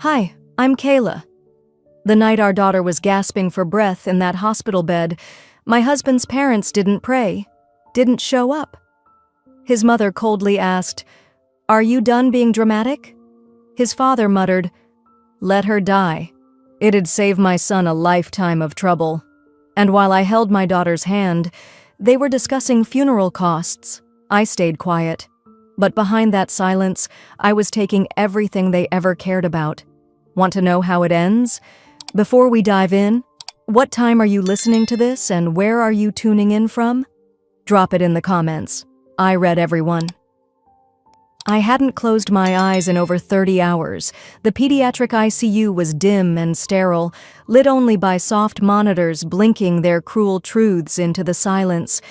Hi, I'm Kayla. The night our daughter was gasping for breath in that hospital bed, my husband's parents didn't pray, didn't show up. His mother coldly asked, "Are you done being dramatic?" His father muttered, "Let her die. It'd save my son a lifetime of trouble." And while I held my daughter's hand, they were discussing funeral costs. I stayed quiet. But behind that silence, I was taking everything they ever cared about. Want to know how it ends? Before we dive in, what time are you listening to this and where are you tuning in from? Drop it in the comments. I read everyone. I hadn't closed my eyes in over 30 hours. The pediatric ICU was dim and sterile, lit only by soft monitors blinking their cruel truths into the silence.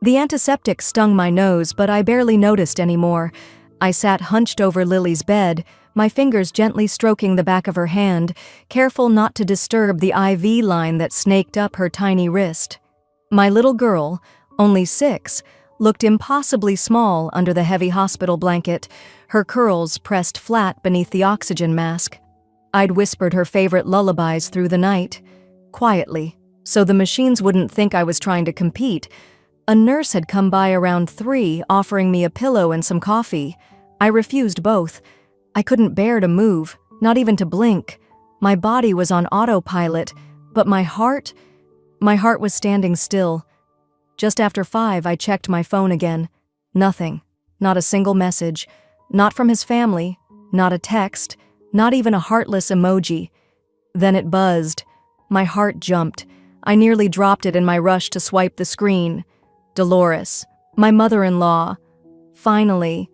The antiseptic stung my nose, but I barely noticed anymore. I sat hunched over Lily's bed, my fingers gently stroking the back of her hand, careful not to disturb the IV line that snaked up her tiny wrist. My little girl, only 6, looked impossibly small under the heavy hospital blanket, her curls pressed flat beneath the oxygen mask. I'd whispered her favorite lullabies through the night, quietly, so the machines wouldn't think I was trying to compete. A nurse had come by around 3, offering me a pillow and some coffee. I refused both. I couldn't bear to move, not even to blink. My body was on autopilot, but my heart was standing still. Just after 5, I checked my phone again. Nothing. Not a single message. Not from his family. Not a text. Not even a heartless emoji. Then it buzzed. My heart jumped. I nearly dropped it in my rush to swipe the screen. Dolores, my mother-in-law. Finally.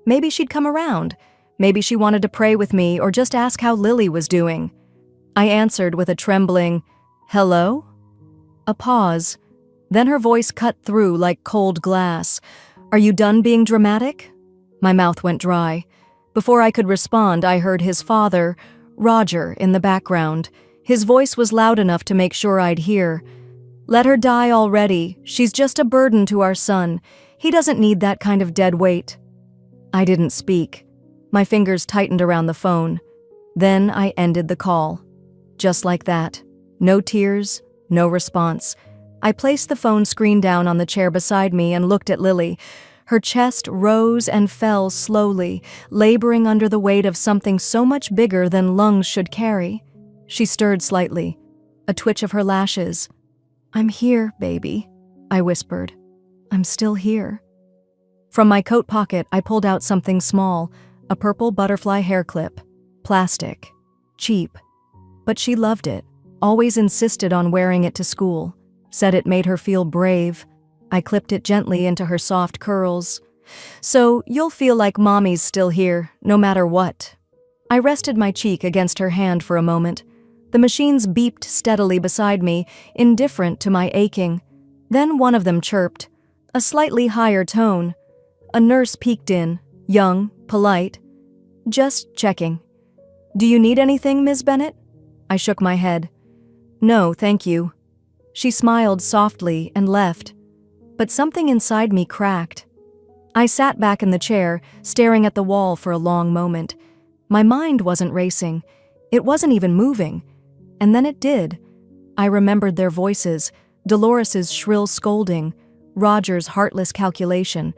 Maybe she'd come around. Maybe she wanted to pray with me or just ask how Lily was doing. I answered with a trembling, "Hello?" A pause. Then her voice cut through like cold glass. "Are you done being dramatic?" My mouth went dry. Before I could respond, I heard his father, Roger, in the background. His voice was loud enough to make sure I'd hear. "Let her die already. She's just a burden to our son. He doesn't need that kind of dead weight." I didn't speak. My fingers tightened around the phone. Then I ended the call. Just like that. No tears, no response. I placed the phone screen down on the chair beside me and looked at Lily. Her chest rose and fell slowly, laboring under the weight of something so much bigger than lungs should carry. She stirred slightly. A twitch of her lashes. "I'm here, baby," I whispered. "I'm still here." From my coat pocket, I pulled out something small, a purple butterfly hair clip. Plastic. Cheap. But she loved it, always insisted on wearing it to school. Said it made her feel brave. I clipped it gently into her soft curls. "So you'll feel like Mommy's still here, no matter what." I rested my cheek against her hand for a moment. The machines beeped steadily beside me, indifferent to my aching. Then one of them chirped, a slightly higher tone. A nurse peeked in, young, polite. "Just checking." "Do you need anything, Ms. Bennett?" I shook my head. "No, thank you." She smiled softly and left. But something inside me cracked. I sat back in the chair, staring at the wall for a long moment. My mind wasn't racing. It wasn't even moving. And then it did. I remembered their voices, Dolores's shrill scolding, Roger's heartless calculation.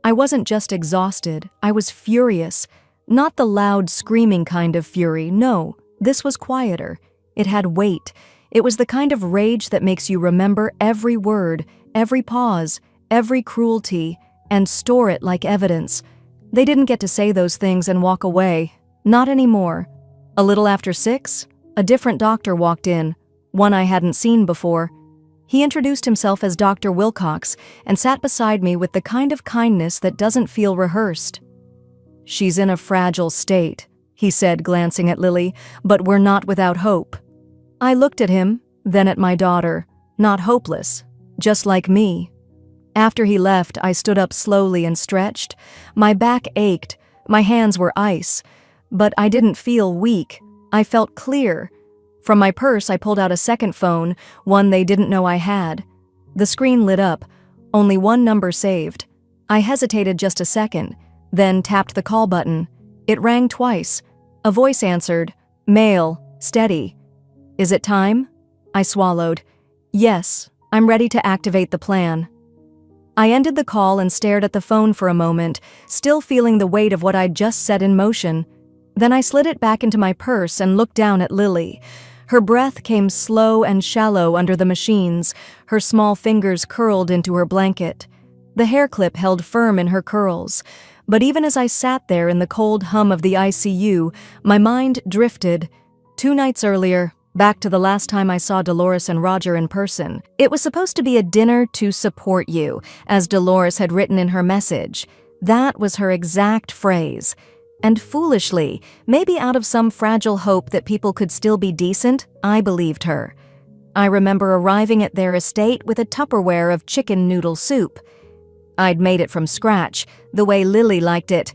I wasn't just exhausted, I was furious. Not the loud, screaming kind of fury, no. This was quieter. It had weight. It was the kind of rage that makes you remember every word, every pause, every cruelty, and store it like evidence. They didn't get to say those things and walk away. Not anymore. A little after 6, a different doctor walked in, one I hadn't seen before. He introduced himself as Dr. Wilcox and sat beside me with the kind of kindness that doesn't feel rehearsed. "She's in a fragile state," he said, glancing at Lily, "but we're not without hope." I looked at him, then at my daughter. Not hopeless, just like me. After he left, I stood up slowly and stretched. My back ached, my hands were ice. But I didn't feel weak. I felt clear. From my purse, I pulled out a second phone, one they didn't know I had. The screen lit up, only one number saved. I hesitated just a second, then tapped the call button. It rang twice. A voice answered, Male, steady. Is it time? I swallowed. Yes, I'm ready to activate the plan. I ended the call and stared at the phone for a moment, still feeling the weight of what I'd just set in motion. Then I slid it back into my purse and looked down at Lily. Her breath came slow and shallow under the machines, her small fingers curled into her blanket. The hair clip held firm in her curls. But even as I sat there in the cold hum of the ICU, my mind drifted. 2 nights earlier, back to the last time I saw Dolores and Roger in person. It was supposed to be a dinner to support you, as Dolores had written in her message. That was her exact phrase. And foolishly, maybe out of some fragile hope that people could still be decent, I believed her. I remember arriving at their estate with a Tupperware of chicken noodle soup. I'd made it from scratch, the way Lily liked it,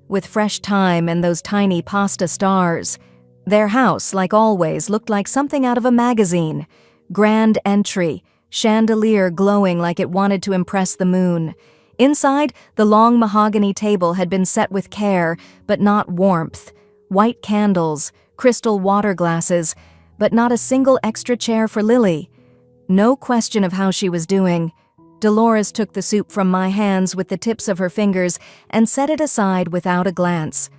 with fresh thyme and those tiny pasta stars. Their house, like always, looked like something out of a magazine. Grand entry, chandelier glowing like it wanted to impress the moon. Inside, the long mahogany table had been set with care, but not warmth. White candles, crystal water glasses, but not a single extra chair for Lily. No question of how she was doing. Dolores took the soup from my hands with the tips of her fingers and set it aside without a glance.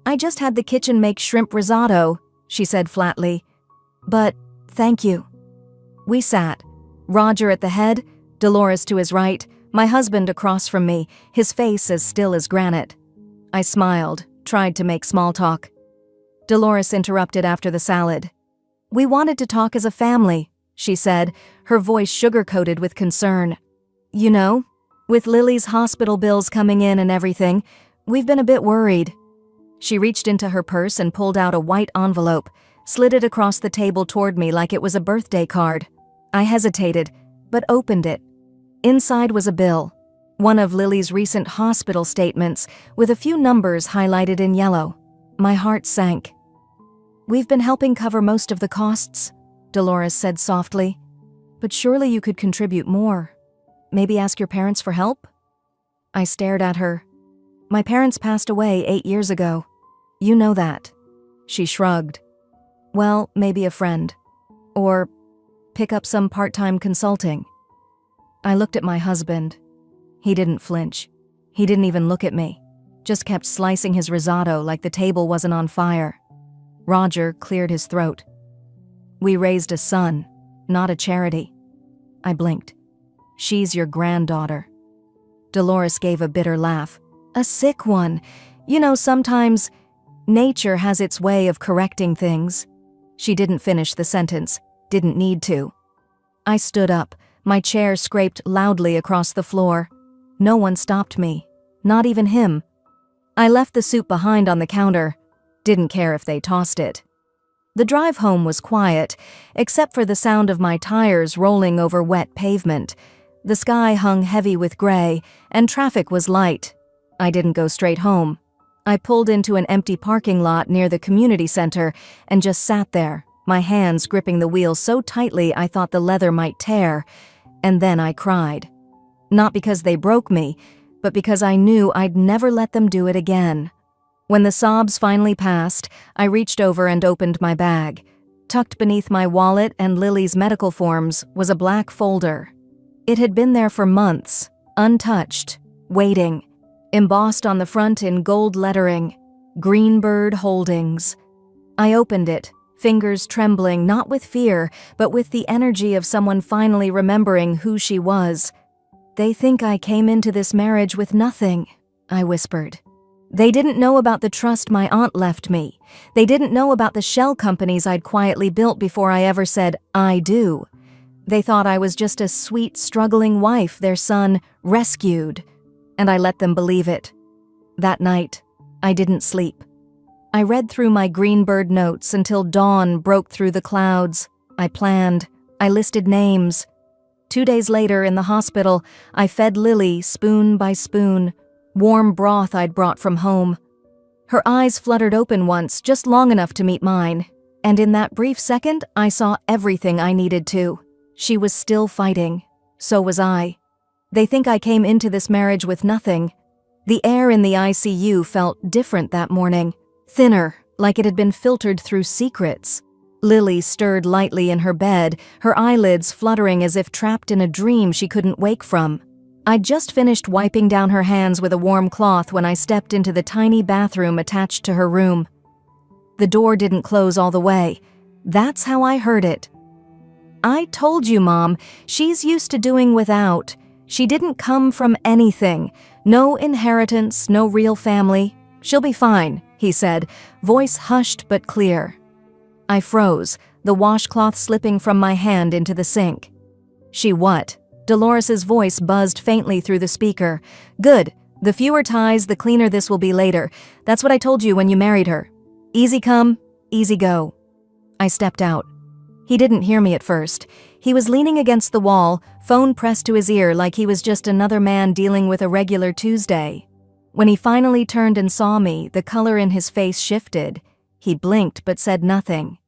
I just had the kitchen make shrimp risotto, she said flatly. But thank you. We sat, Roger at the head, Dolores to his right, my husband across from me, his face as still as granite. I smiled, tried to make small talk. Dolores interrupted after the salad. We wanted to talk as a family, she said, her voice sugar-coated with concern. You know, with Lily's hospital bills coming in and everything, we've been a bit worried. She reached into her purse and pulled out a white envelope, slid it across the table toward me like it was a birthday card. I hesitated, but opened it. Inside was a bill, one of Lily's recent hospital statements with a few numbers highlighted in yellow. My heart sank. We've been helping cover most of the costs, Dolores said softly. But surely you could contribute more. Maybe ask your parents for help? I stared at her. My parents passed away 8 years ago. You know that. She shrugged. Well, maybe a friend. Or pick up some part-time consulting. I looked at my husband. He didn't flinch. He didn't even look at me. Just kept slicing his risotto like the table wasn't on fire. Roger cleared his throat. We raised a son, not a charity. I blinked. She's your granddaughter. Dolores gave a bitter laugh. A sick one. You know, sometimes nature has its way of correcting things. She didn't finish the sentence, didn't need to. I stood up. My chair scraped loudly across the floor. No one stopped me, not even him. I left the soup behind on the counter. Didn't care if they tossed it. The drive home was quiet, except for the sound of my tires rolling over wet pavement. The sky hung heavy with gray, and traffic was light. I didn't go straight home. I pulled into an empty parking lot near the community center and just sat there, my hands gripping the wheel so tightly I thought the leather might tear. And then I cried. Not because they broke me, but because I knew I'd never let them do it again. When the sobs finally passed, I reached over and opened my bag. Tucked beneath my wallet and Lily's medical forms was a black folder. It had been there for months, untouched, waiting. Embossed on the front in gold lettering, Greenbird Holdings. I opened it, fingers trembling not with fear, but with the energy of someone finally remembering who she was. They think I came into this marriage with nothing, I whispered. They didn't know about the trust my aunt left me. They didn't know about the shell companies I'd quietly built before I ever said, I do. They thought I was just a sweet, struggling wife their son rescued. And I let them believe it. That night, I didn't sleep. I read through my Greenbird notes until dawn broke through the clouds. I planned. I listed names. 2 days later in the hospital, I fed Lily spoon by spoon, warm broth I'd brought from home. Her eyes fluttered open once, just long enough to meet mine. And in that brief second, I saw everything I needed to. She was still fighting. So was I. They think I came into this marriage with nothing. The air in the ICU felt different that morning. Thinner, like it had been filtered through secrets. Lily stirred lightly in her bed, her eyelids fluttering as if trapped in a dream she couldn't wake from. I'd just finished wiping down her hands with a warm cloth when I stepped into the tiny bathroom attached to her room. The door didn't close all the way. That's how I heard it. "I told you, Mom, she's used to doing without. She didn't come from anything. No inheritance, no real family. She'll be fine," he said, voice hushed but clear. I froze, the washcloth slipping from my hand into the sink. "She what?" Dolores's voice buzzed faintly through the speaker. "Good. The fewer ties, the cleaner this will be later. That's what I told you when you married her. Easy come, easy go." I stepped out. He didn't hear me at first. He was leaning against the wall, phone pressed to his ear like he was just another man dealing with a regular Tuesday. When he finally turned and saw me, the color in his face shifted. He blinked but said nothing.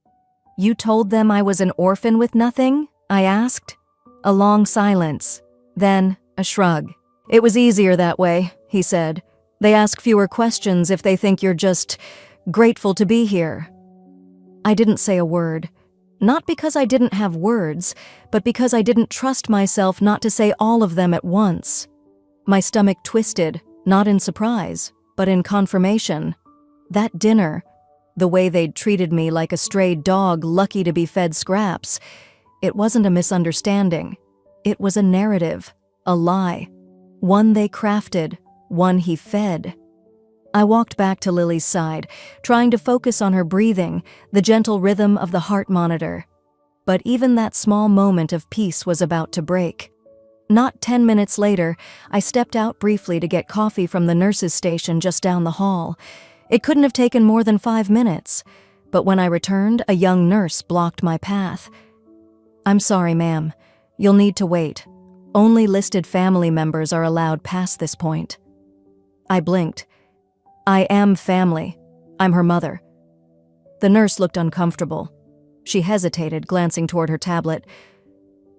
"You told them I was an orphan with nothing?" I asked. A long silence. Then a shrug. "It was easier that way," he said. "They ask fewer questions if they think you're just grateful to be here." I didn't say a word. Not because I didn't have words, but because I didn't trust myself not to say all of them at once. My stomach twisted, not in surprise, but in confirmation. That dinner, the way they'd treated me like a stray dog lucky to be fed scraps, it wasn't a misunderstanding. It was a narrative, a lie. One they crafted, one he fed. I walked back to Lily's side, trying to focus on her breathing, the gentle rhythm of the heart monitor. But even that small moment of peace was about to break. Not 10 minutes later, I stepped out briefly to get coffee from the nurse's station just down the hall. It couldn't have taken more than 5 minutes, but when I returned, a young nurse blocked my path. "I'm sorry, ma'am. You'll need to wait. Only listed family members are allowed past this point." I blinked. "I am family. I'm her mother." The nurse looked uncomfortable. She hesitated, glancing toward her tablet.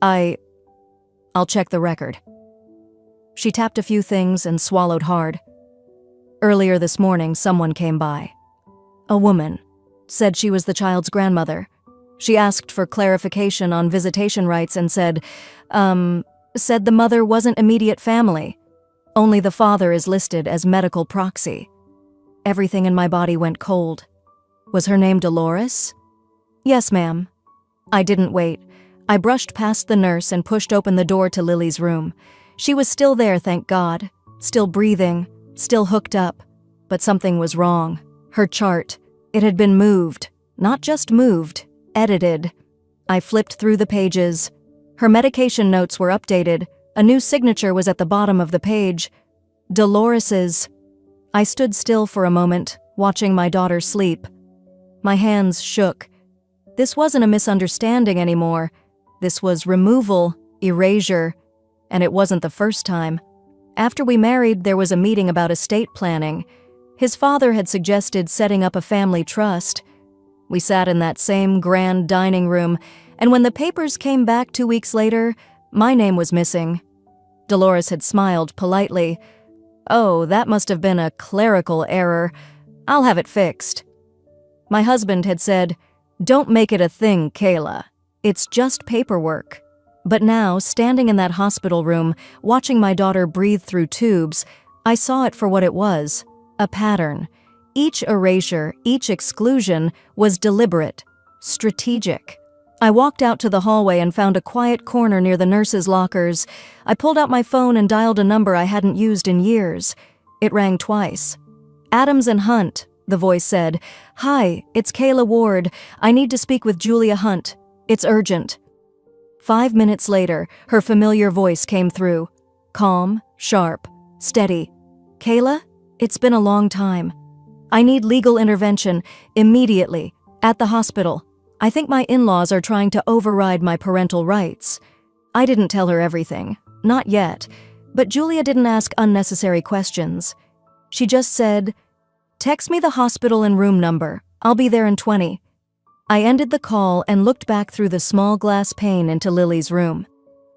I'll check the record." She tapped a few things and swallowed hard. "Earlier this morning, someone came by. A woman. Said she was the child's grandmother. She asked for clarification on visitation rights and said the mother wasn't immediate family. Only the father is listed as medical proxy." Everything in my body went cold. "Was her name Dolores?" "Yes, ma'am." I didn't wait. I brushed past the nurse and pushed open the door to Lily's room. She was still there, thank God. Still breathing, still hooked up. But something was wrong. Her chart. It had been moved. Not just moved, edited. I flipped through the pages. Her medication notes were updated. A new signature was at the bottom of the page. Dolores's. I stood still for a moment, watching my daughter sleep. My hands shook. This wasn't a misunderstanding anymore. This was removal, erasure, and it wasn't the first time. After we married, there was a meeting about estate planning. His father had suggested setting up a family trust. We sat in that same grand dining room, and when the papers came back 2 weeks later, my name was missing. Dolores had smiled politely. "Oh, that must have been a clerical error. I'll have it fixed." My husband had said, "Don't make it a thing, Kayla. It's just paperwork." But now, standing in that hospital room, watching my daughter breathe through tubes, I saw it for what it was, a pattern. Each erasure, each exclusion was deliberate, strategic. I walked out to the hallway and found a quiet corner near the nurses' lockers. I pulled out my phone and dialed a number I hadn't used in years. It rang twice. "Adams and Hunt," the voice said. "Hi, it's Kayla Ward. I need to speak with Julia Hunt. It's urgent." 5 minutes later, her familiar voice came through. Calm, sharp, steady. "Kayla, it's been a long time. I need legal intervention, immediately, at the hospital. I think my in-laws are trying to override my parental rights." I didn't tell her everything. Not yet. But Julia didn't ask unnecessary questions. She just said, "Text me the hospital and room number. I'll be there in 20. I ended the call and looked back through the small glass pane into Lily's room.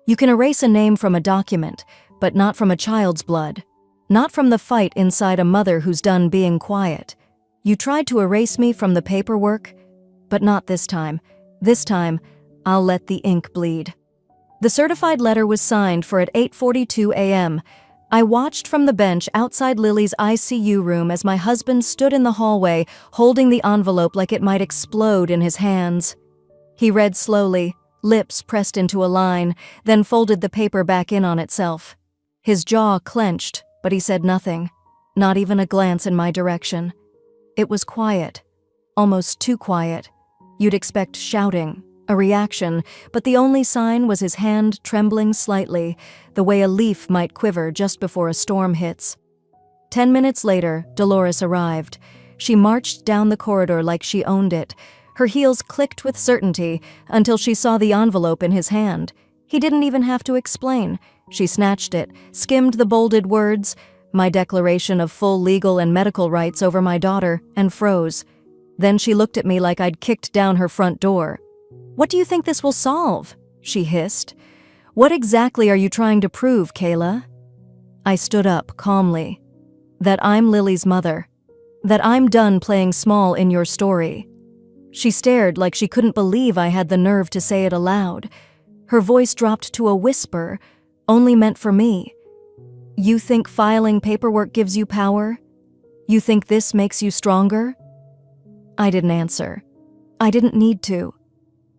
You can erase a name from a document, but not from a child's blood. Not from the fight inside a mother who's done being quiet. You tried to erase me from the paperwork, but not this time. This time, I'll let the ink bleed." The certified letter was signed for at 8:42 a.m. I watched from the bench outside Lily's ICU room as my husband stood in the hallway, holding the envelope like it might explode in his hands. He read slowly, lips pressed into a line, then folded the paper back in on itself. His jaw clenched, but he said nothing, not even a glance in my direction. It was quiet, almost too quiet. You'd expect shouting, a reaction, but the only sign was his hand trembling slightly, the way a leaf might quiver just before a storm hits. 10 minutes later, Dolores arrived. She marched down the corridor like she owned it. Her heels clicked with certainty until she saw the envelope in his hand. He didn't even have to explain. She snatched it, skimmed the bolded words, my declaration of full legal and medical rights over my daughter, and froze. Then she looked at me like I'd kicked down her front door. "What do you think this will solve?" she hissed. "What exactly are you trying to prove, Kayla?" I stood up calmly. "That I'm Lily's mother. That I'm done playing small in your story." She stared like she couldn't believe I had the nerve to say it aloud. Her voice dropped to a whisper, only meant for me. "You think filing paperwork gives you power? You think this makes you stronger?" I didn't answer. I didn't need to.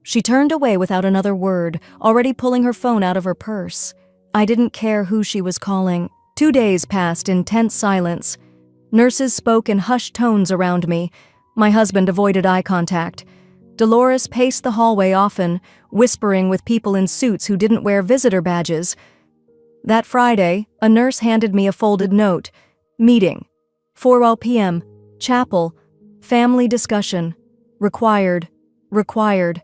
She turned away without another word, already pulling her phone out of her purse. I didn't care who she was calling. 2 days passed in tense silence. Nurses spoke in hushed tones around me. My husband avoided eye contact. Dolores paced the hallway often, whispering with people in suits who didn't wear visitor badges. That Friday, a nurse handed me a folded note. "Meeting. 4 p.m. Chapel. Family discussion. Required. Required."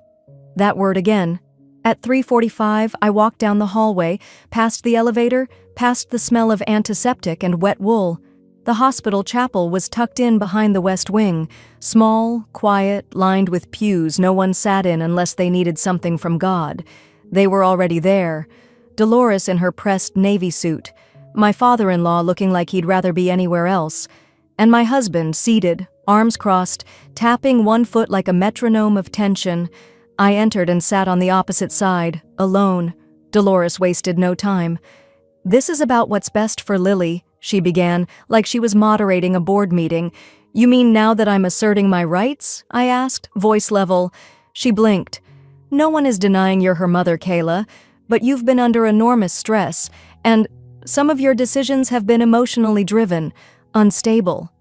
That word again. At 3:45, I walked down the hallway, past the elevator, past the smell of antiseptic and wet wool. The hospital chapel was tucked in behind the west wing, small, quiet, lined with pews no one sat in unless they needed something from God. They were already there. Dolores in her pressed navy suit, my father-in-law looking like he'd rather be anywhere else, and my husband seated, arms crossed, tapping one foot like a metronome of tension. I entered and sat on the opposite side, alone. Dolores wasted no time. "This is about what's best for Lily," she began, like she was moderating a board meeting. "You mean now that I'm asserting my rights?" I asked, voice level. She blinked. "No one is denying you're her mother, Kayla, but you've been under enormous stress, and some of your decisions have been emotionally driven, unstable."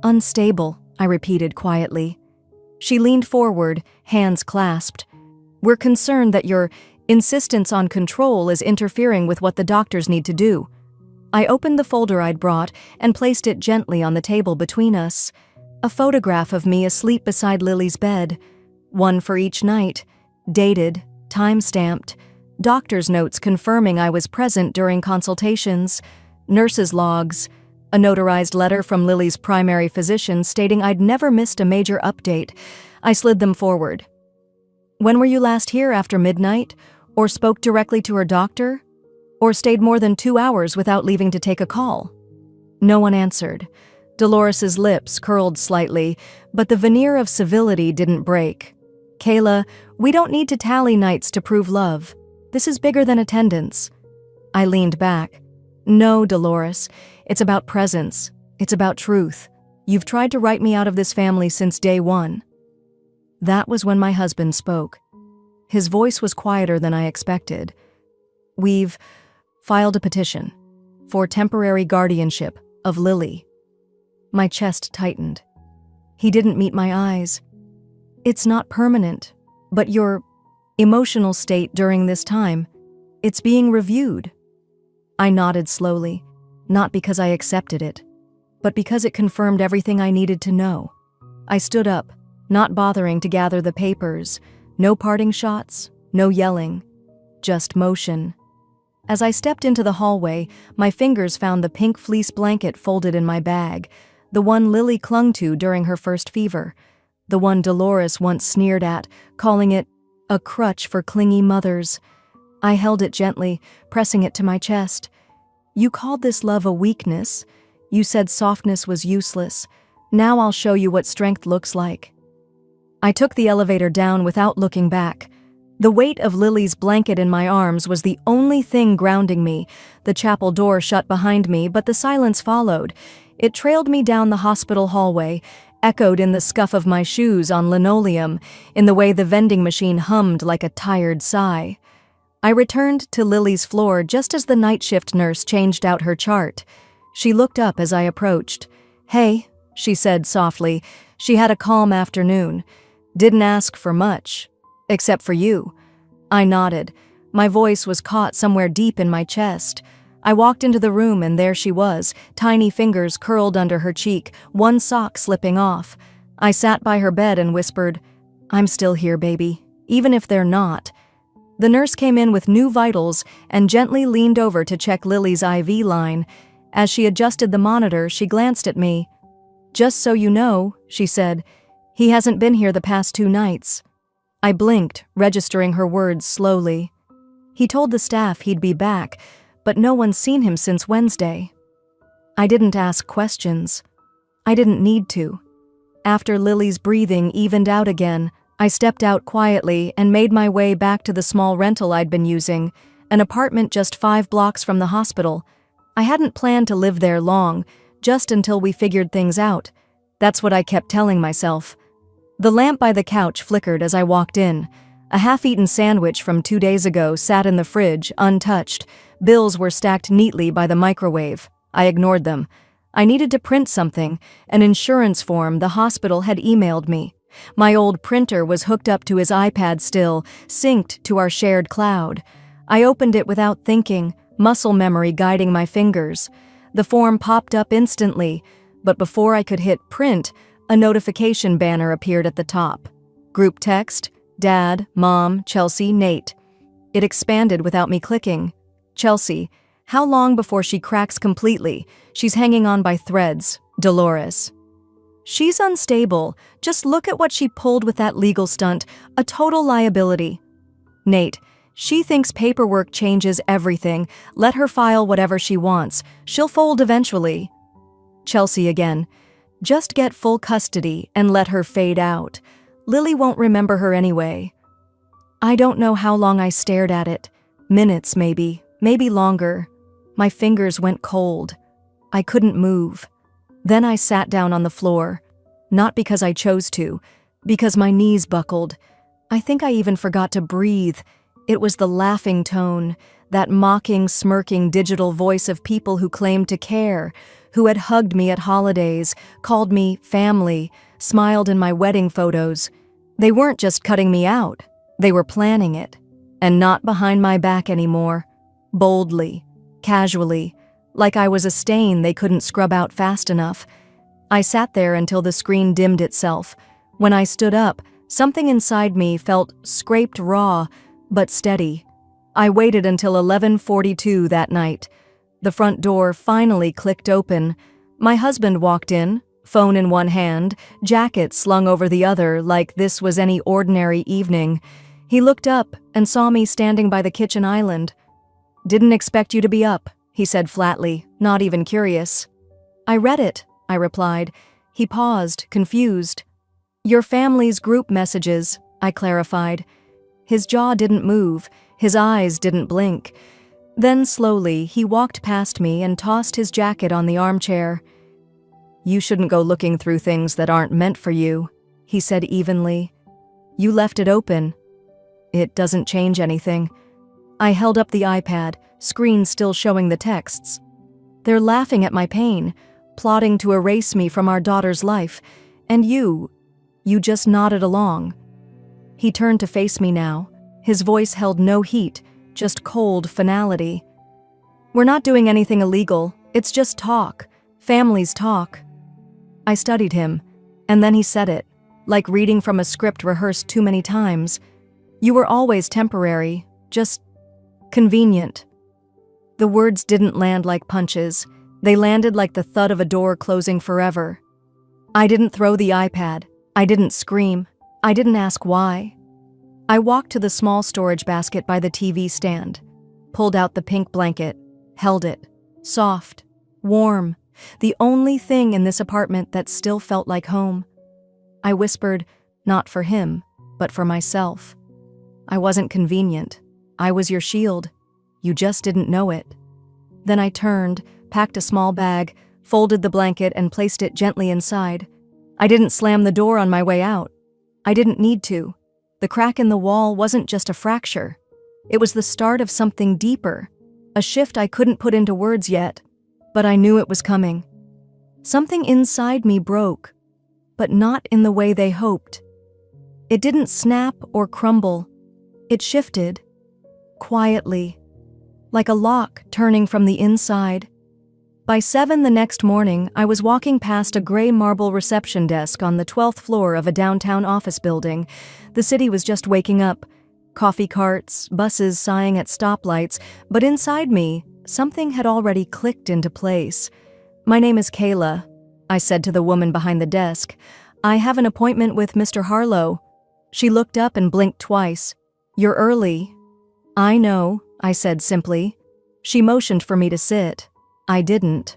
"Unstable," I repeated quietly. She leaned forward, hands clasped. "We're concerned that your insistence on control is interfering with what the doctors need to do." I opened the folder I'd brought and placed it gently on the table between us. A photograph of me asleep beside Lily's bed. One for each night. Dated, time-stamped. Doctor's notes confirming I was present during consultations. Nurses' logs. A notarized letter from Lily's primary physician stating I'd never missed a major update. I slid them forward. "When were you last here after midnight? Or spoke directly to her doctor? Or stayed more than 2 hours without leaving to take a call?" No one answered. Dolores's lips curled slightly, but the veneer of civility didn't break. "Kayla, we don't need to tally nights to prove love. This is bigger than attendance." I leaned back. "No, Dolores. It's about presence. It's about truth. You've tried to write me out of this family since day one." That was when my husband spoke. His voice was quieter than I expected. "We've filed a petition for temporary guardianship of Lily." My chest tightened. He didn't meet my eyes. "It's not permanent, but your emotional state during this time, it's being reviewed." I nodded slowly, not because I accepted it, but because it confirmed everything I needed to know. I stood up, not bothering to gather the papers. No parting shots, no yelling, just motion. As I stepped into the hallway, my fingers found the pink fleece blanket folded in my bag, the one Lily clung to during her first fever, the one Dolores once sneered at, calling it a crutch for clingy mothers. I held it gently, pressing it to my chest. "You called this love a weakness. You said softness was useless. Now I'll show you what strength looks like." I took the elevator down without looking back. The weight of Lily's blanket in my arms was the only thing grounding me. The chapel door shut behind me, but the silence followed. It trailed me down the hospital hallway, echoed in the scuff of my shoes on linoleum, in the way the vending machine hummed like a tired sigh. I returned to Lily's floor just as the night shift nurse changed out her chart. She looked up as I approached. "Hey," she said softly. She had a calm afternoon. "Didn't ask for much. Except for you." I nodded. My voice was caught somewhere deep in my chest. I walked into the room and there she was, tiny fingers curled under her cheek, one sock slipping off. I sat by her bed and whispered, "I'm still here, baby, even if they're not." The nurse came in with new vitals and gently leaned over to check Lily's IV line. As she adjusted the monitor, she glanced at me. "Just so you know," she said, "he hasn't been here the past 2 nights." I blinked, registering her words slowly. He told the staff he'd be back, but no one's seen him since Wednesday. I didn't ask questions. I didn't need to. After Lily's breathing evened out again, I stepped out quietly and made my way back to the small rental I'd been using, an apartment just 5 blocks from the hospital. I hadn't planned to live there long, just until we figured things out. That's what I kept telling myself. The lamp by the couch flickered as I walked in. A half-eaten sandwich from 2 days ago sat in the fridge, untouched. Bills were stacked neatly by the microwave. I ignored them. I needed to print something, an insurance form the hospital had emailed me. My old printer was hooked up to his iPad still, synced to our shared cloud. I opened it without thinking, muscle memory guiding my fingers. The form popped up instantly, but before I could hit print, a notification banner appeared at the top. Group text, Dad, Mom, Chelsea, Nate. It expanded without me clicking. Chelsea, how long before she cracks completely? She's hanging on by threads. Dolores. She's unstable. Just look at what she pulled with that legal stunt. A total liability. Nate, she thinks paperwork changes everything. Let her file whatever she wants. She'll fold eventually. Chelsea again. Just get full custody and let her fade out. Lily won't remember her anyway. I don't know how long I stared at it. Minutes maybe longer. My fingers went cold. I couldn't move. Then I sat down on the floor. Not because I chose to, because my knees buckled. I think I even forgot to breathe. It was the laughing tone, that mocking, smirking digital voice of people who claimed to care, who had hugged me at holidays, called me family, smiled in my wedding photos. They weren't just cutting me out. They were planning it. And not behind my back anymore. Boldly, casually, like I was a stain they couldn't scrub out fast enough. I sat there until the screen dimmed itself. When I stood up, something inside me felt scraped raw, but steady. I waited until 11:42 that night. The front door finally clicked open. My husband walked in, phone in one hand, jacket slung over the other like this was any ordinary evening. He looked up and saw me standing by the kitchen island. "Didn't expect you to be up," he said flatly, not even curious. "I read it," I replied. He paused, confused. "Your family's group messages," I clarified. His jaw didn't move, his eyes didn't blink. Then slowly, he walked past me and tossed his jacket on the armchair. "You shouldn't go looking through things that aren't meant for you," he said evenly. "You left it open. It doesn't change anything." I held up the iPad, screen still showing the texts. "They're laughing at my pain, plotting to erase me from our daughter's life. And you just nodded along." He turned to face me now. His voice held no heat, just cold finality. "We're not doing anything illegal. It's just talk. Families talk." I studied him, and then he said it, like reading from a script rehearsed too many times. "You were always temporary, just convenient." The words didn't land like punches. They landed like the thud of a door closing forever. I didn't throw the iPad. I didn't scream. I didn't ask why. I walked to the small storage basket by the TV stand, pulled out the pink blanket, held it, soft, warm, The only thing in this apartment that still felt like home. I whispered, not for him, but for myself. I wasn't convenient. I was your shield. You just didn't know it. Then I turned, packed a small bag, folded the blanket and placed it gently inside. I didn't slam the door on my way out. I didn't need to. The crack in the wall wasn't just a fracture. It was the start of something deeper, a shift I couldn't put into words yet, but I knew it was coming. Something inside me broke, but not in the way they hoped. It didn't snap or crumble. It shifted, quietly, like a lock turning from the inside. By 7 the next morning, I was walking past a gray marble reception desk on the 12th floor of a downtown office building. The city was just waking up. Coffee carts, buses sighing at stoplights, but inside me, something had already clicked into place. "My name is Kayla," I said to the woman behind the desk. "I have an appointment with Mr. Harlow." She looked up and blinked twice. "You're early." "I know," I said simply. She motioned for me to sit. I didn't.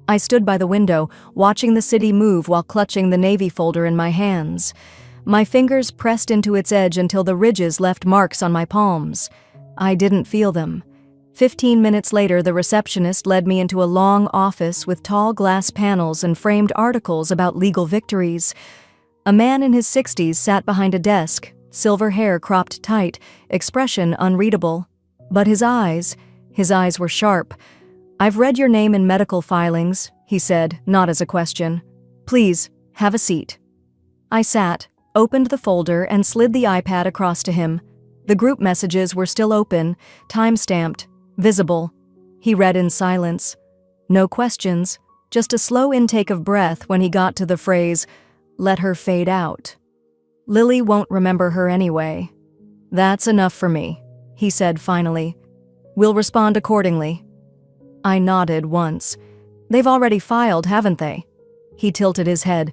I stood by the window, watching the city move while clutching the navy folder in my hands. My fingers pressed into its edge until the ridges left marks on my palms. I didn't feel them. 15 minutes later, the receptionist led me into a long office with tall glass panels and framed articles about legal victories. A man in his 60s sat behind a desk, silver hair cropped tight, expression unreadable. But his eyes were sharp. "I've read your name in medical filings," he said, not as a question. "Please, have a seat." I sat, opened the folder, and slid the iPad across to him. The group messages were still open, time-stamped, visible. He read in silence. No questions, just a slow intake of breath when he got to the phrase, "Let her fade out." "Lily won't remember her anyway." "That's enough for me," he said finally. "We'll respond accordingly." I nodded once. "They've already filed, haven't they?" He tilted his head.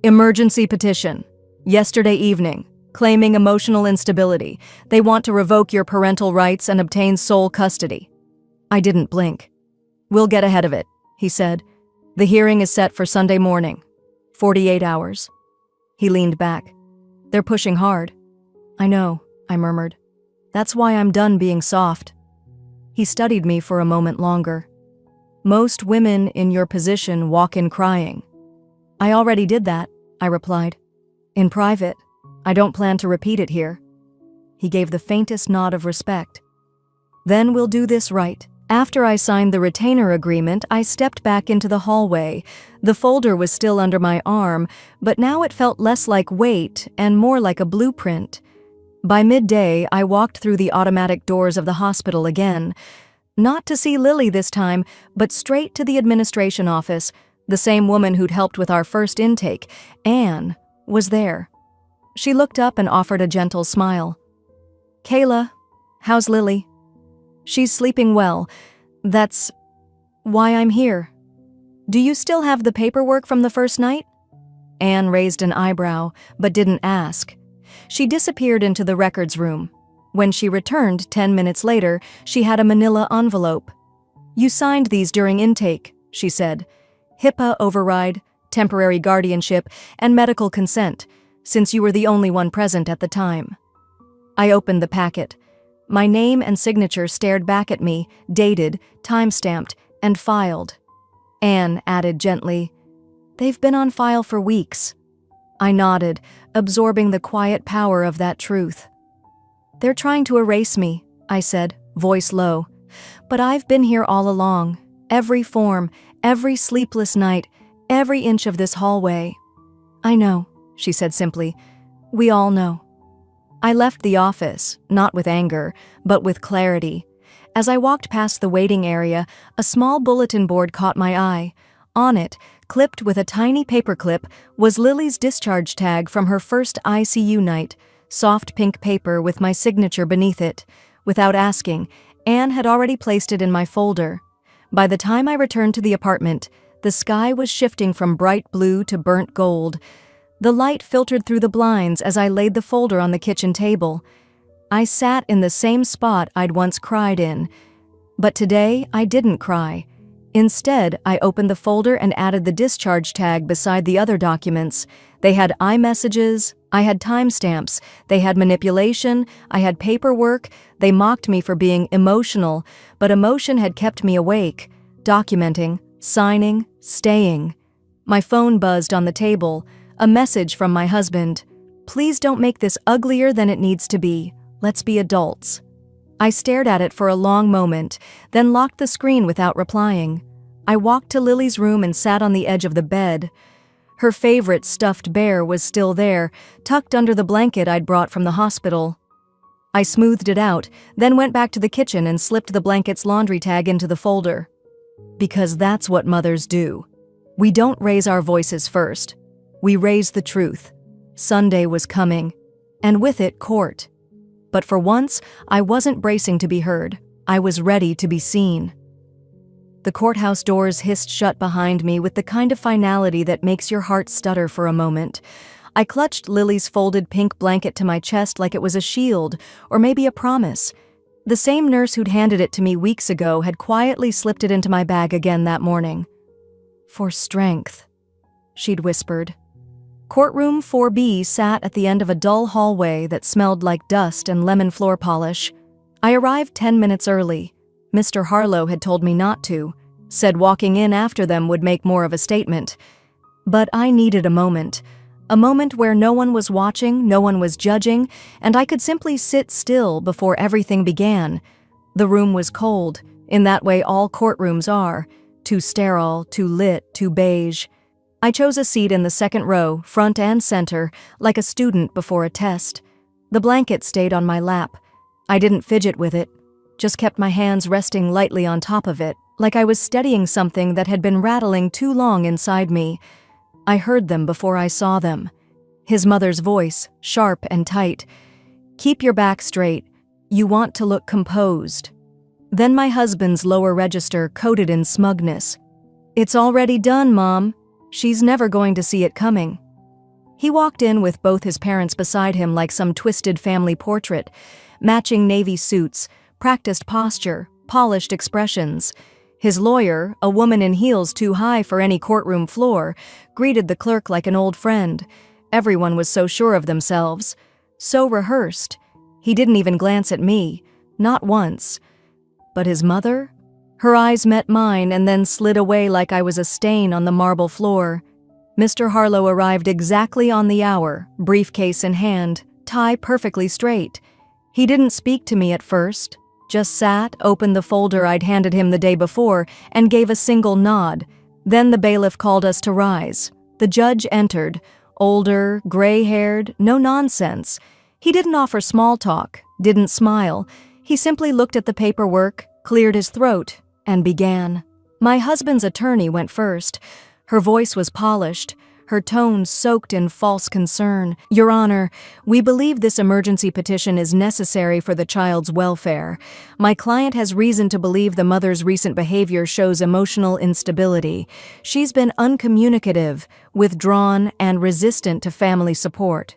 "Emergency petition. Yesterday evening, claiming emotional instability. They want to revoke your parental rights and obtain sole custody." I didn't blink. "We'll get ahead of it," he said. "The hearing is set for Sunday morning. 48 hours. He leaned back. "They're pushing hard." "I know," I murmured. "That's why I'm done being soft." He studied me for a moment longer. "Most women in your position walk in crying." "I already did that," I replied. "In private. I don't plan to repeat it here." He gave the faintest nod of respect. "Then we'll do this right." After I signed the retainer agreement, I stepped back into the hallway. The folder was still under my arm, but now it felt less like weight and more like a blueprint. By midday, I walked through the automatic doors of the hospital again. Not to see Lily this time, but straight to the administration office. The same woman who'd helped with our first intake, Anne, was there. She looked up and offered a gentle smile. "Kayla, how's Lily?" "She's sleeping well. That's why I'm here." "Do you still have the paperwork from the first night?" Anne raised an eyebrow, but didn't ask. She disappeared into the records room. When she returned 10 minutes later, she had a manila envelope. "You signed these during intake," she said. "HIPAA override, temporary guardianship, and medical consent, since you were the only one present at the time." I opened the packet. My name and signature stared back at me, dated, time-stamped, and filed. Anne added gently, "They've been on file for weeks." I nodded, absorbing the quiet power of that truth. "They're trying to erase me," I said, voice low. "But I've been here all along. Every form, every sleepless night, every inch of this hallway." "I know," she said simply. "We all know." I left the office, not with anger, but with clarity. As I walked past the waiting area, a small bulletin board caught my eye. On it, clipped with a tiny paperclip, was Lily's discharge tag from her first ICU night, soft pink paper with my signature beneath it. Without asking, Anne had already placed it in my folder. By the time I returned to the apartment, the sky was shifting from bright blue to burnt gold. The light filtered through the blinds as I laid the folder on the kitchen table. I sat in the same spot I'd once cried in. But today, I didn't cry. Instead, I opened the folder and added the discharge tag beside the other documents. They had iMessages, I had timestamps, they had manipulation, I had paperwork, they mocked me for being emotional, but emotion had kept me awake, documenting, signing, staying. My phone buzzed on the table, a message from my husband. "Please don't make this uglier than it needs to be. Let's be adults." I stared at it for a long moment, then locked the screen without replying. I walked to Lily's room and sat on the edge of the bed. Her favorite stuffed bear was still there, tucked under the blanket I'd brought from the hospital. I smoothed it out, then went back to the kitchen and slipped the blanket's laundry tag into the folder. Because that's what mothers do. We don't raise our voices first. We raise the truth. Sunday was coming, and with it, court. But for once, I wasn't bracing to be heard. I was ready to be seen. The courthouse doors hissed shut behind me with the kind of finality that makes your heart stutter for a moment. I clutched Lily's folded pink blanket to my chest like it was a shield, or maybe a promise. The same nurse who'd handed it to me weeks ago had quietly slipped it into my bag again that morning. "For strength," she'd whispered. Courtroom 4B sat at the end of a dull hallway that smelled like dust and lemon floor polish. I arrived 10 minutes early. Mr. Harlow had told me not to, said walking in after them would make more of a statement. But I needed a moment where no one was watching, no one was judging, and I could simply sit still before everything began. The room was cold, in that way all courtrooms are, too sterile, too lit, too beige. I chose a seat in the second row, front and center, like a student before a test. The blanket stayed on my lap. I didn't fidget with it, just kept my hands resting lightly on top of it, like I was steadying something that had been rattling too long inside me. I heard them before I saw them. His mother's voice, sharp and tight. "Keep your back straight. You want to look composed." Then my husband's lower register coded in smugness. "It's already done, Mom. She's never going to see it coming." He walked in with both his parents beside him like some twisted family portrait, matching navy suits, practiced posture, polished expressions. His lawyer, a woman in heels too high for any courtroom floor, greeted the clerk like an old friend. Everyone was so sure of themselves, so rehearsed. He didn't even glance at me, not once. But his mother? Her eyes met mine and then slid away like I was a stain on the marble floor. Mr. Harlow arrived exactly on the hour, briefcase in hand, tie perfectly straight. He didn't speak to me at first, just sat, opened the folder I'd handed him the day before, and gave a single nod. Then the bailiff called us to rise. The judge entered, older, gray-haired, no nonsense. He didn't offer small talk, didn't smile. He simply looked at the paperwork, cleared his throat, and began. My husband's attorney went first. Her voice was polished, her tone soaked in false concern. "Your Honor, we believe this emergency petition is necessary for the child's welfare. My client has reason to believe the mother's recent behavior shows emotional instability. She's been uncommunicative, withdrawn, and resistant to family support."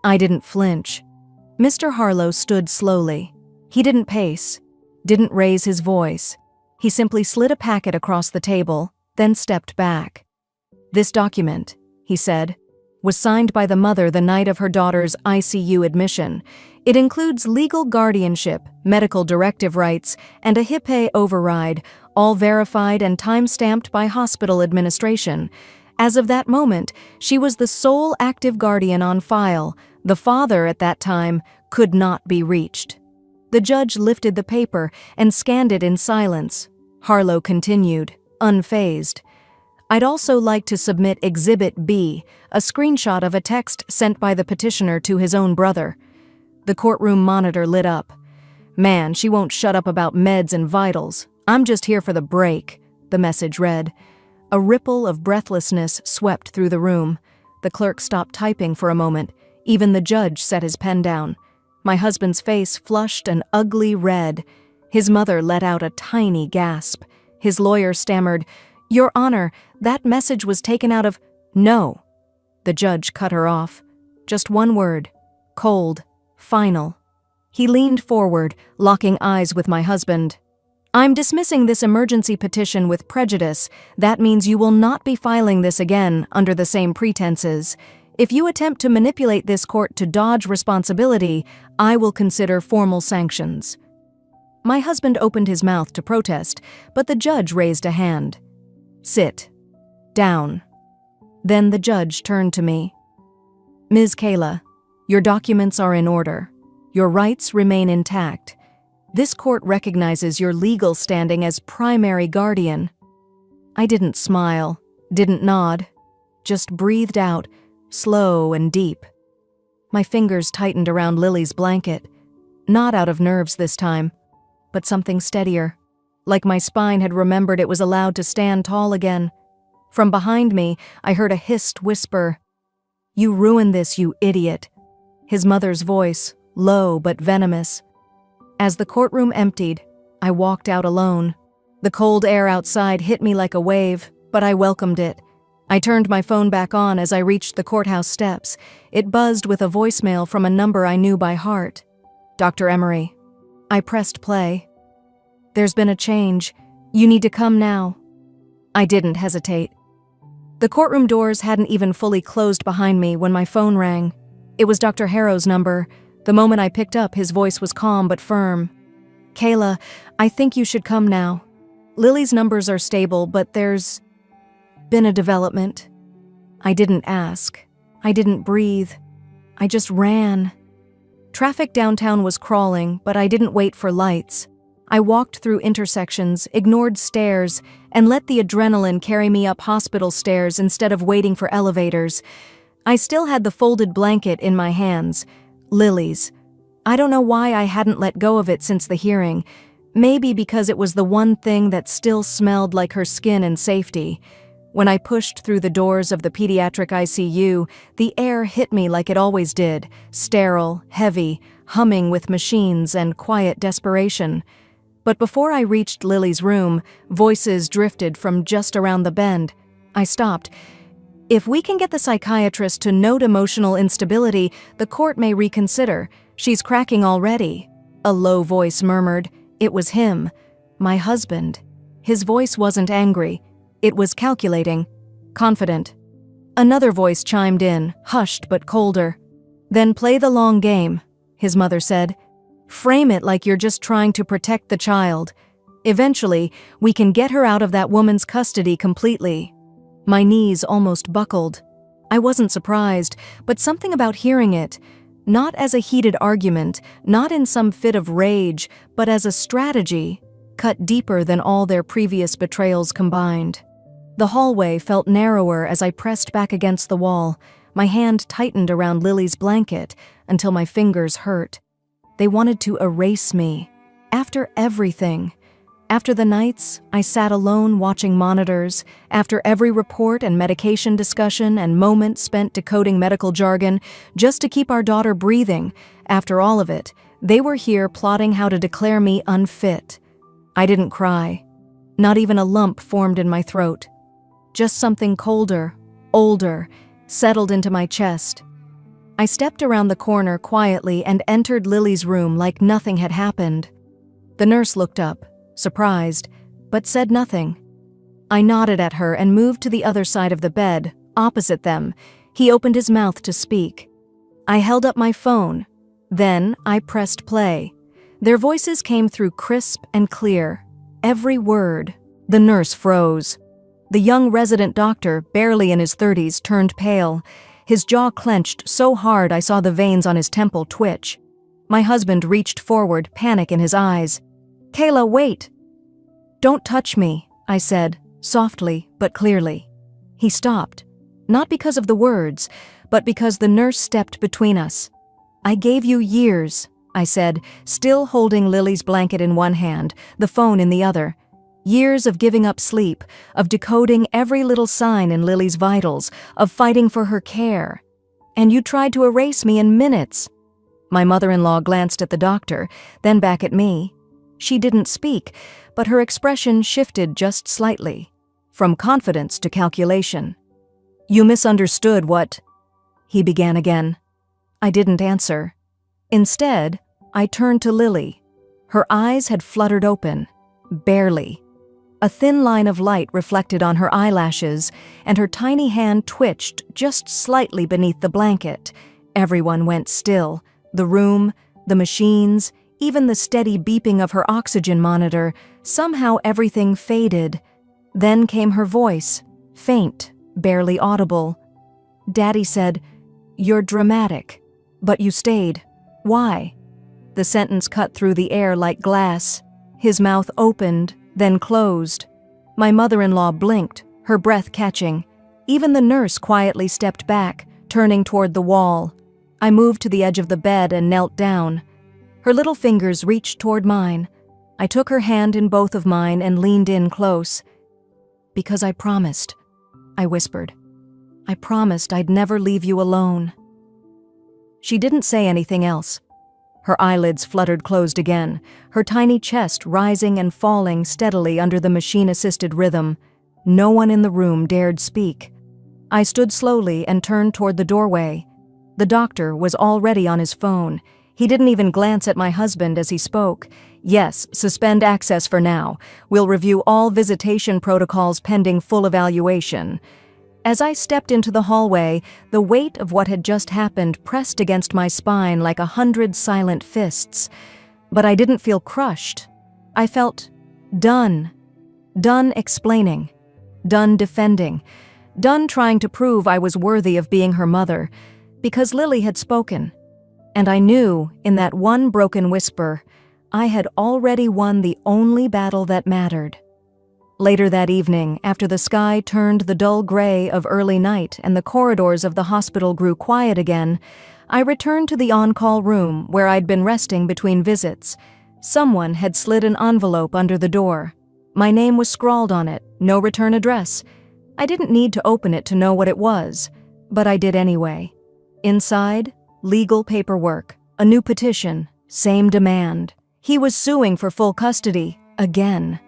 I didn't flinch. Mr. Harlow stood slowly. He didn't pace, didn't raise his voice. He simply slid a packet across the table, then stepped back. "This document," he said, "was signed by the mother the night of her daughter's ICU admission. It includes legal guardianship, medical directive rights, and a HIPAA override, all verified and time-stamped by hospital administration. As of that moment, she was the sole active guardian on file. The father, at that time, could not be reached." The judge lifted the paper and scanned it in silence. Harlow continued, unfazed. "I'd also like to submit Exhibit B, a screenshot of a text sent by the petitioner to his own brother." The courtroom monitor lit up. "Man, she won't shut up about meds and vitals. I'm just here for the break," the message read. A ripple of breathlessness swept through the room. The clerk stopped typing for a moment. Even the judge set his pen down. My husband's face flushed an ugly red. His mother let out a tiny gasp. His lawyer stammered, "Your Honor, that message was taken out of—" "No." The judge cut her off. Just one word. Cold. Final. He leaned forward, locking eyes with my husband. I'm dismissing this emergency petition with prejudice. That means you will not be filing this again under the same pretenses. If you attempt to manipulate this court to dodge responsibility, I will consider formal sanctions." My husband opened his mouth to protest, but the judge raised a hand. "Sit. Down." Then the judge turned to me. "Ms. Kayla, your documents are in order. Your rights remain intact. This court recognizes your legal standing as primary guardian." I didn't smile, didn't nod, just breathed out, slow and deep. My fingers tightened around Lily's blanket, not out of nerves this time, but something steadier, like my spine had remembered it was allowed to stand tall again. From behind me, I heard a hissed whisper. "You ruined this, you idiot." His mother's voice, low but venomous. As the courtroom emptied, I walked out alone. The cold air outside hit me like a wave, but I welcomed it. I turned my phone back on as I reached the courthouse steps. It buzzed with a voicemail from a number I knew by heart. "Dr. Emery." I pressed play. "There's been a change. You need to come now." I didn't hesitate. The courtroom doors hadn't even fully closed behind me when my phone rang. It was Dr. Harrow's number. The moment I picked up, his voice was calm but firm. "Kayla, I think you should come now. Lily's numbers are stable, but there's been a development." I didn't ask. I didn't breathe. I just ran. Traffic downtown was crawling, but I didn't wait for lights. I walked through intersections, ignored stairs, and let the adrenaline carry me up hospital stairs instead of waiting for elevators. I still had the folded blanket in my hands. Lily's. I don't know why I hadn't let go of it since the hearing. Maybe because it was the one thing that still smelled like her skin and safety. When I pushed through the doors of the pediatric ICU, the air hit me like it always did, sterile, heavy, humming with machines and quiet desperation. But before I reached Lily's room, voices drifted from just around the bend. I stopped. "If we can get the psychiatrist to note emotional instability, the court may reconsider. She's cracking already." A low voice murmured. It was him, my husband. His voice wasn't angry. It was calculating, confident. Another voice chimed in, hushed but colder. "Then play the long game," his mother said. "Frame it like you're just trying to protect the child. Eventually, we can get her out of that woman's custody completely." My knees almost buckled. I wasn't surprised, but something about hearing it, not as a heated argument, not in some fit of rage, but as a strategy, cut deeper than all their previous betrayals combined. The hallway felt narrower as I pressed back against the wall. My hand tightened around Lily's blanket until my fingers hurt. They wanted to erase me. After everything. After the nights I sat alone watching monitors, after every report and medication discussion and moment spent decoding medical jargon just to keep our daughter breathing, after all of it, they were here plotting how to declare me unfit. I didn't cry. Not even a lump formed in my throat. Just something colder, older, settled into my chest. I stepped around the corner quietly and entered Lily's room like nothing had happened. The nurse looked up, surprised, but said nothing. I nodded at her and moved to the other side of the bed, opposite them. He opened his mouth to speak. I held up my phone. Then I pressed play. Their voices came through crisp and clear. Every word. The nurse froze. The young resident doctor, barely in his 30s, turned pale. His jaw clenched so hard I saw the veins on his temple twitch. My husband reached forward, panic in his eyes. "Kayla, wait!" "Don't touch me," I said, softly but clearly. He stopped, not because of the words, but because the nurse stepped between us. "I gave you years," I said, still holding Lily's blanket in one hand, the phone in the other. Years of giving up sleep, of decoding every little sign in Lily's vitals, of fighting for her care. And you tried to erase me in minutes. My mother-in-law glanced at the doctor, then back at me. She didn't speak, but her expression shifted just slightly, from confidence to calculation. "You misunderstood what—" he began again. I didn't answer. Instead, I turned to Lily. Her eyes had fluttered open. Barely. A thin line of light reflected on her eyelashes, and her tiny hand twitched just slightly beneath the blanket. Everyone went still. The room, the machines, even the steady beeping of her oxygen monitor. Somehow everything faded. Then came her voice, faint, barely audible. Daddy said, "You're dramatic, but you stayed. Why?" The sentence cut through the air like glass. His mouth opened, then closed. My mother-in-law blinked, her breath catching. Even the nurse quietly stepped back, turning toward the wall. I moved to the edge of the bed and knelt down. Her little fingers reached toward mine. I took her hand in both of mine and leaned in close. "Because I promised," I whispered. "I promised I'd never leave you alone." She didn't say anything else. Her eyelids fluttered closed again, her tiny chest rising and falling steadily under the machine-assisted rhythm. No one in the room dared speak. I stood slowly and turned toward the doorway. The doctor was already on his phone. He didn't even glance at my husband as he spoke. "Yes, suspend access for now. We'll review all visitation protocols pending full evaluation." As I stepped into the hallway, the weight of what had just happened pressed against my spine like 100 silent fists. But I didn't feel crushed. I felt done. Done explaining. Done defending. Done trying to prove I was worthy of being her mother. Because Lily had spoken. And I knew, in that one broken whisper, I had already won the only battle that mattered. Later that evening, after the sky turned the dull gray of early night and the corridors of the hospital grew quiet again, I returned to the on-call room where I'd been resting between visits. Someone had slid an envelope under the door. My name was scrawled on it, no return address. I didn't need to open it to know what it was, but I did anyway. Inside, legal paperwork, a new petition, same demand. He was suing for full custody, again.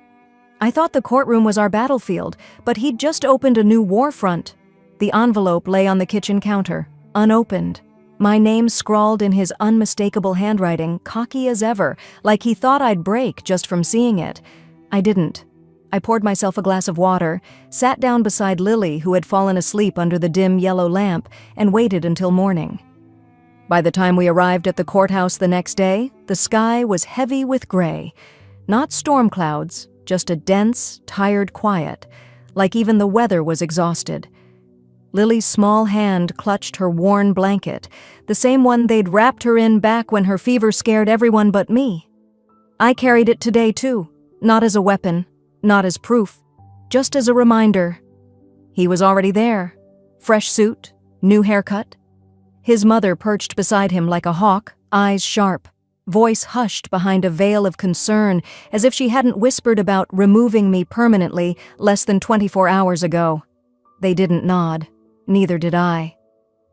I thought the courtroom was our battlefield, but he'd just opened a new war front. The envelope lay on the kitchen counter, unopened. My name scrawled in his unmistakable handwriting, cocky as ever, like he thought I'd break just from seeing it. I didn't. I poured myself a glass of water, sat down beside Lily, who had fallen asleep under the dim yellow lamp, and waited until morning. By the time we arrived at the courthouse the next day, the sky was heavy with gray. Not storm clouds, just a dense, tired quiet, like even the weather was exhausted. Lily's small hand clutched her worn blanket, the same one they'd wrapped her in back when her fever scared everyone but me. I carried it today too, not as a weapon, not as proof, just as a reminder. He was already there. Fresh suit, new haircut. His mother perched beside him like a hawk, eyes sharp. Voice hushed behind a veil of concern, as if she hadn't whispered about removing me permanently less than 24 hours ago. They didn't nod. Neither did I.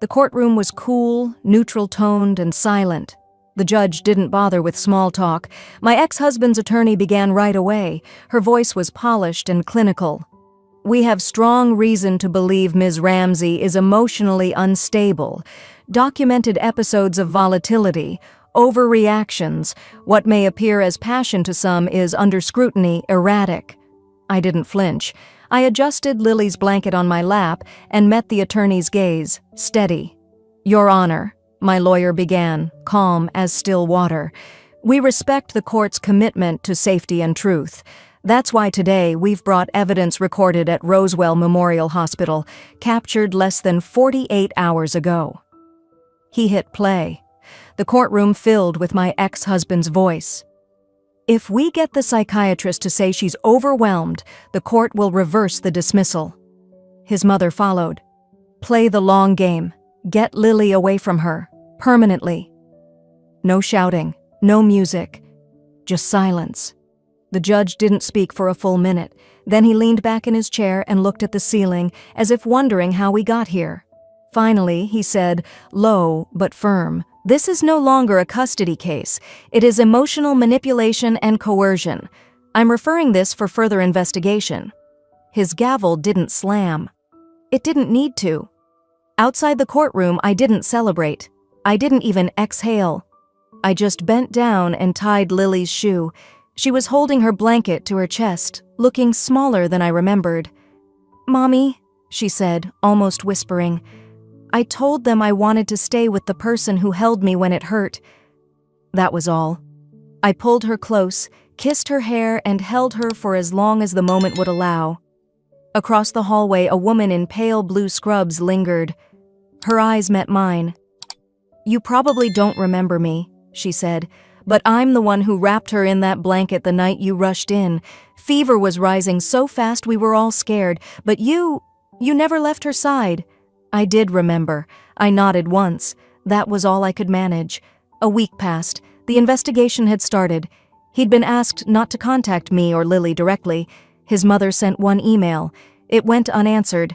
The courtroom was cool, neutral-toned, and silent. The judge didn't bother with small talk. My ex-husband's attorney began right away. Her voice was polished and clinical. "We have strong reason to believe Ms. Ramsey is emotionally unstable. Documented episodes of volatility, overreactions, what may appear as passion to some is, under scrutiny, erratic." I didn't flinch. I adjusted Lily's blanket on my lap and met the attorney's gaze, steady. "Your Honor," my lawyer began, calm as still water, "we respect the court's commitment to safety and truth. That's why today we've brought evidence recorded at Roswell Memorial Hospital, captured less than 48 hours ago." He hit play. The courtroom filled with my ex-husband's voice. "If we get the psychiatrist to say she's overwhelmed, the court will reverse the dismissal." His mother followed. "Play the long game. Get Lily away from her. Permanently." No shouting, no music, just silence. The judge didn't speak for a full minute. Then he leaned back in his chair and looked at the ceiling, as if wondering how we got here. Finally, he said, low but firm, "This is no longer a custody case. It is emotional manipulation and coercion. I'm referring this for further investigation." His gavel didn't slam. It didn't need to. Outside the courtroom, I didn't celebrate. I didn't even exhale. I just bent down and tied Lily's shoe. She was holding her blanket to her chest, looking smaller than I remembered. "Mommy," she said, almost whispering, "I told them I wanted to stay with the person who held me when it hurt." That was all. I pulled her close, kissed her hair, and held her for as long as the moment would allow. Across the hallway, a woman in pale blue scrubs lingered. Her eyes met mine. "You probably don't remember me," she said, "but I'm the one who wrapped her in that blanket the night you rushed in. Fever was rising so fast we were all scared, but you never left her side." I did remember. I nodded once. That was all I could manage. A week passed. The investigation had started. He'd been asked not to contact me or Lily directly. His mother sent one email. It went unanswered.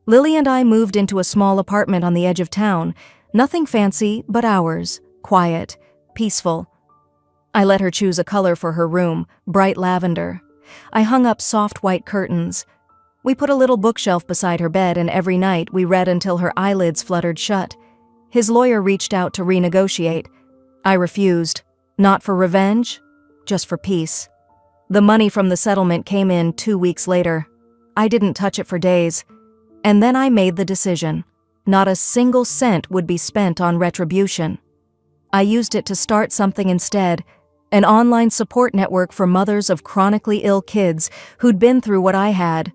Lily and I moved into a small apartment on the edge of town. Nothing fancy, but ours. Quiet. Peaceful. I let her choose a color for her room, bright lavender. I hung up soft white curtains. We put a little bookshelf beside her bed, and every night we read until her eyelids fluttered shut. His lawyer reached out to renegotiate. I refused. Not for revenge, just for peace. The money from the settlement came in 2 weeks later. I didn't touch it for days. And then I made the decision. Not a single cent would be spent on retribution. I used it to start something instead, an online support network for mothers of chronically ill kids who'd been through what I had.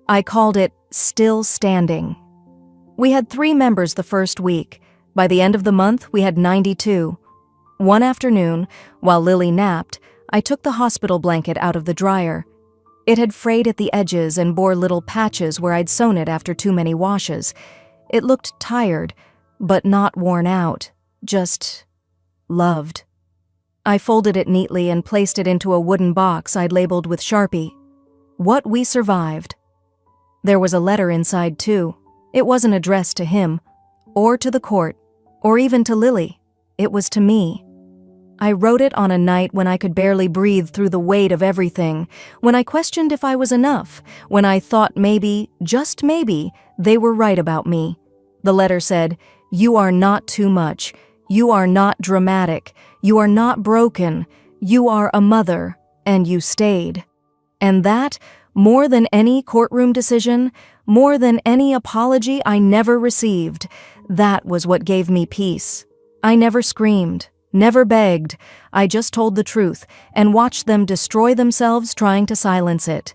I called it Still Standing. We had 3 members the first week. By the end of the month, we had 92. One afternoon, while Lily napped, I took the hospital blanket out of the dryer. It had frayed at the edges and bore little patches where I'd sewn it after too many washes. It looked tired, but not worn out, just loved. I folded it neatly and placed it into a wooden box I'd labeled with Sharpie. What we survived. There was a letter inside, too. It wasn't addressed to him, or to the court, or even to Lily. It was to me. I wrote it on a night when I could barely breathe through the weight of everything, when I questioned if I was enough, when I thought maybe, just maybe, they were right about me. The letter said, "You are not too much. You are not dramatic. You are not broken. You are a mother, and you stayed." And that, more than any courtroom decision, more than any apology I never received, that was what gave me peace. I never screamed, never begged. I just told the truth and watched them destroy themselves trying to silence it.